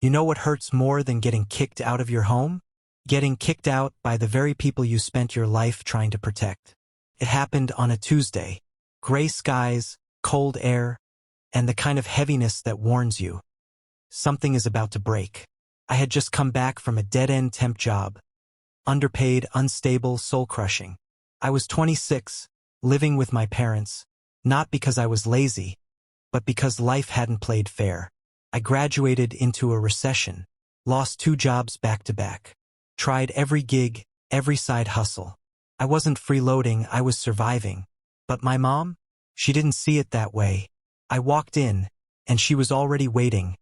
You know what hurts more than getting kicked out of your home? Getting kicked out by the very people you spent your life trying to protect. It happened on a Tuesday. Gray skies, cold air, and the kind of heaviness that warns you. Something is about to break. I had just come back from a dead-end temp job. Underpaid, unstable, soul-crushing. I was 26, living with my parents, not because I was lazy, but because life hadn't played fair. I graduated into a recession, lost 2 jobs back-to-back, tried every gig, every side hustle. I wasn't freeloading, I was surviving. But my mom? She didn't see it that way. I walked in, and she was already waiting.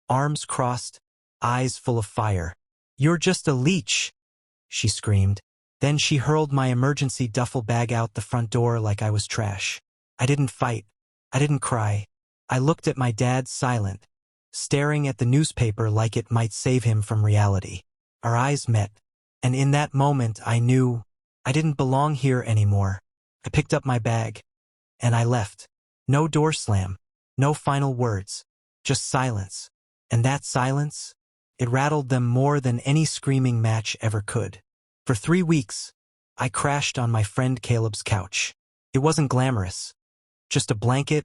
Arms crossed, eyes full of fire. "You're just a leech," she screamed. Then she hurled my emergency duffel bag out the front door like I was trash. I didn't fight. I didn't cry. I looked at my dad silent, staring at the newspaper like it might save him from reality. Our eyes met, and in that moment I knew I didn't belong here anymore. I picked up my bag, and I left. No door slam, no final words, just silence. And that silence, it rattled them more than any screaming match ever could. For 3 weeks, I crashed on my friend Caleb's couch. It wasn't glamorous, just a blanket,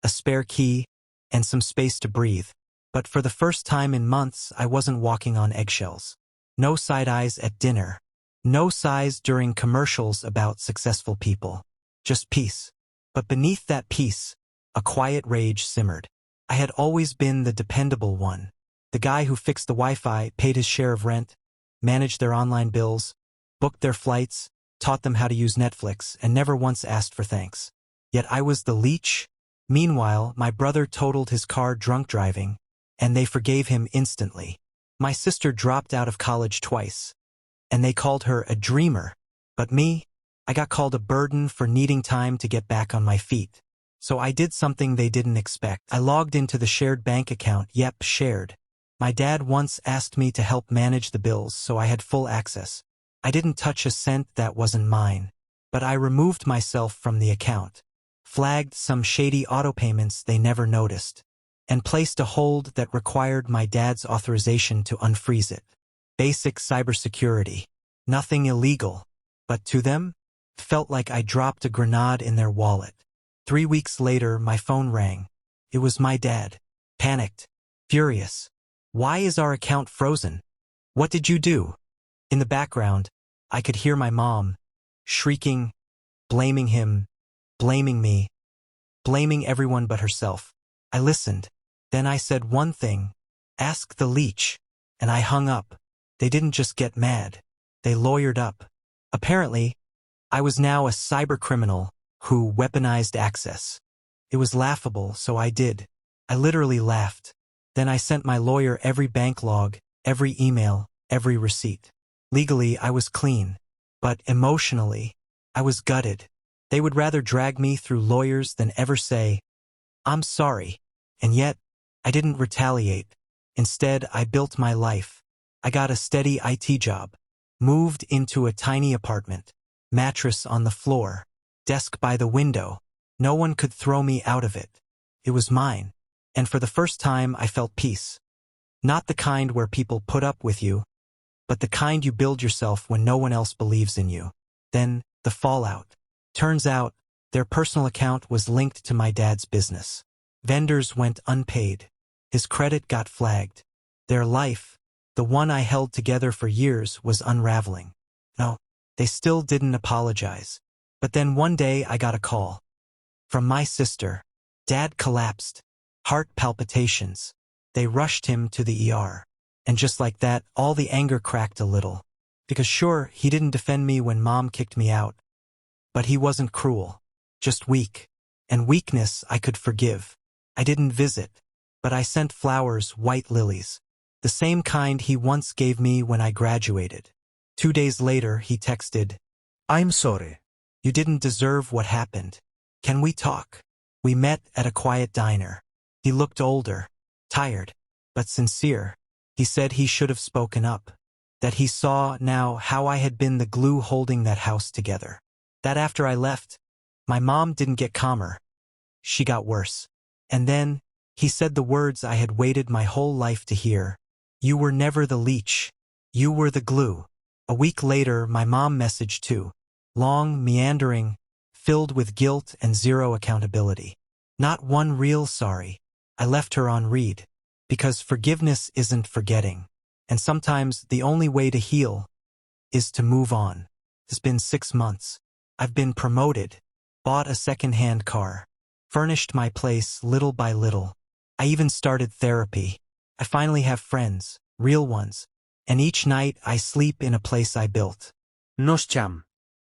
a spare key, and some space to breathe. But for the first time in months, I wasn't walking on eggshells. No side eyes at dinner. No sighs during commercials about successful people. Just peace. But beneath that peace, a quiet rage simmered. I had always been the dependable one. The guy who fixed the Wi-Fi, paid his share of rent, managed their online bills, booked their flights, taught them how to use Netflix, and never once asked for thanks. Yet I was the leech. Meanwhile, my brother totaled his car drunk driving, and they forgave him instantly. My sister dropped out of college twice, and they called her a dreamer. But me, I got called a burden for needing time to get back on my feet. So I did something they didn't expect. I logged into the shared bank account. Yep, shared. My dad once asked me to help manage the bills, so I had full access. I didn't touch a cent that wasn't mine, but I removed myself from the account, flagged some shady auto payments they never noticed, and placed a hold that required my dad's authorization to unfreeze it. Basic cybersecurity. Nothing illegal. But to them, it felt like I dropped a grenade in their wallet. 3 weeks later, my phone rang. It was my dad. Panicked. Furious. "Why is our account frozen? What did you do?" In the background, I could hear my mom, shrieking, blaming him, blaming me, blaming everyone but herself. I listened. Then I said one thing, "Ask the leech," and I hung up. They didn't just get mad. They lawyered up. Apparently, I was now a cybercriminal who weaponized access. It was laughable, so I did. I literally laughed. Then I sent my lawyer every bank log, every email, every receipt. Legally, I was clean. But emotionally, I was gutted. They would rather drag me through lawyers than ever say, "I'm sorry." And yet, I didn't retaliate. Instead, I built my life. I got a steady IT job, moved into a tiny apartment, mattress on the floor, desk by the window. No one could throw me out of it. It was mine. And for the first time, I felt peace. Not the kind where people put up with you, but the kind you build yourself when no one else believes in you. Then, the fallout. Turns out, their personal account was linked to my dad's business. Vendors went unpaid. His credit got flagged. Their life, the one I held together for years, was unraveling. No, they still didn't apologize. But then one day I got a call. From my sister. Dad collapsed. Heart palpitations. They rushed him to the ER. And just like that, all the anger cracked a little. Because sure, he didn't defend me when Mom kicked me out. But he wasn't cruel. Just weak. And weakness I could forgive. I didn't visit. But I sent flowers, white lilies. The same kind he once gave me when I graduated. 2 days later, he texted, "I'm sorry. You didn't deserve what happened. Can we talk?" We met at a quiet diner. He looked older, tired, but sincere. He said he should have spoken up. That he saw now how I had been the glue holding that house together. That after I left, my mom didn't get calmer. She got worse. And then, he said the words I had waited my whole life to hear. You were never the leech. You were the glue. A week later, my mom messaged too. Long, meandering, filled with guilt and zero accountability. Not one real sorry. I left her on read. Because forgiveness isn't forgetting. And sometimes the only way to heal is to move on. It's been 6 months. I've been promoted, bought a second-hand car, furnished my place little by little. I even started therapy. I finally have friends, real ones, and each night I sleep in a place I built. No shame.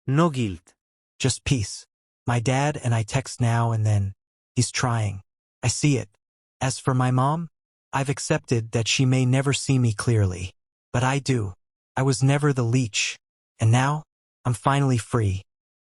No guilt. Just peace. My dad and I text now and then. He's trying. I see it. As for my mom, I've accepted that she may never see me clearly. But I do. I was never the leech. And now, I'm finally free.